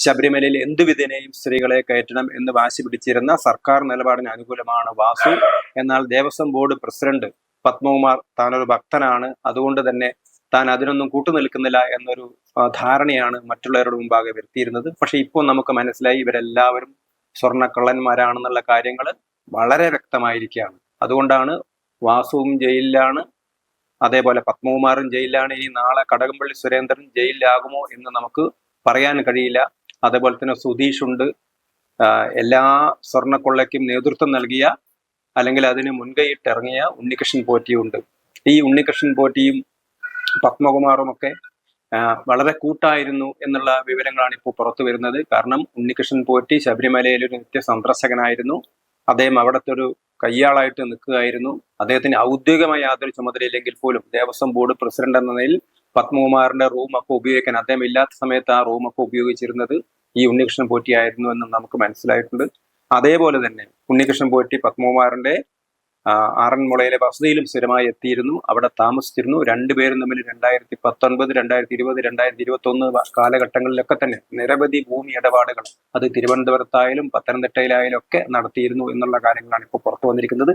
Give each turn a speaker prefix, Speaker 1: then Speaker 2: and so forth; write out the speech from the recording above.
Speaker 1: ശബരിമലയിൽ എന്തുവിധേനയും സ്ത്രീകളെ കയറ്റണം എന്ന് വാശി പിടിച്ചിരുന്ന സർക്കാർ നിലപാടിന് അനുകൂലമാണ് വാസു. എന്നാൽ ദേവസ്വം ബോർഡ് പ്രസിഡന്റ് പത്മകുമാർ താനൊരു ഭക്തനാണ്, അതുകൊണ്ട് തന്നെ താൻ അതിനൊന്നും കൂട്ടുനിൽക്കുന്നില്ല എന്നൊരു ധാരണയാണ് മറ്റുള്ളവരുടെ മുമ്പാകെ വരുത്തിയിരുന്നത്. പക്ഷെ ഇപ്പോൾ നമുക്ക് മനസ്സിലായി ഇവരെല്ലാവരും സ്വർണ്ണക്കള്ളന്മാരാണെന്നുള്ള കാര്യങ്ങൾ വളരെ വ്യക്തമായിരിക്കുകയാണ്. അതുകൊണ്ടാണ് വാസുവും ജയിലിലാണ്, അതേപോലെ പത്മകുമാറും ജയിലിലാണ്. ഈ നാളെ കടകംപള്ളി സുരേന്ദ്രൻ ജയിലിലാകുമോ എന്ന് നമുക്ക് പറയാൻ കഴിയില്ല. അതേപോലെ തന്നെ സുധീഷ് ഉണ്ട്. എല്ലാ സ്വർണ്ണക്കൊള്ളയ്ക്കും നേതൃത്വം നൽകിയ അല്ലെങ്കിൽ അതിന് മുൻകൈയിട്ടിറങ്ങിയ ഉണ്ണികൃഷ്ണൻ പോറ്റിയുണ്ട്. ഈ ഉണ്ണികൃഷ്ണൻ പോറ്റിയും പത്മകുമാറും ഒക്കെ വളരെ കൂട്ടായിരുന്നു എന്നുള്ള വിവരങ്ങളാണ് ഇപ്പോൾ പുറത്തു വരുന്നത്. കാരണം ഉണ്ണികൃഷ്ണൻ പോറ്റി ശബരിമലയിൽ ഒരു നിത്യ സന്ദർശകനായിരുന്നു. അദ്ദേഹം അവിടുത്തെ ഒരു കയ്യാളായിട്ട് നിൽക്കുകയായിരുന്നു. അദ്ദേഹത്തിന് ഔദ്യോഗികമായ യാതൊരു ചുമതലയില്ലെങ്കിൽ പോലും ദേവസ്വം ബോർഡ് പ്രസിഡന്റ് എന്ന നിലയിൽ പത്മകുമാറിന്റെ റൂമൊക്കെ ഉപയോഗിക്കാൻ അദ്ദേഹം ഇല്ലാത്ത സമയത്ത് ആ റൂമൊക്കെ ഉപയോഗിച്ചിരുന്നത് ഈ ഉണ്ണികൃഷ്ണൻ പോറ്റി ആയിരുന്നു എന്ന് നമുക്ക് മനസ്സിലായിട്ടുണ്ട്. അതേപോലെ തന്നെ ഉണ്ണികൃഷ്ണൻ പോറ്റി പത്മകുമാറിന്റെ ആറന്മുളയിലെ വസതിയിലും സ്ഥിരമായി എത്തിയിരുന്നു, അവിടെ താമസിച്ചിരുന്നു. രണ്ടുപേരും തമ്മിൽ 2019, 2020, 2021 കാലഘട്ടങ്ങളിലൊക്കെ തന്നെ നിരവധി ഭൂമി ഇടപാടുകൾ അത് തിരുവനന്തപുരത്തായാലും പത്തനംതിട്ടയിലായാലും ഒക്കെ നടത്തിയിരുന്നു എന്നുള്ള കാര്യങ്ങളാണ് ഇപ്പോൾ പുറത്തു വന്നിരിക്കുന്നത്.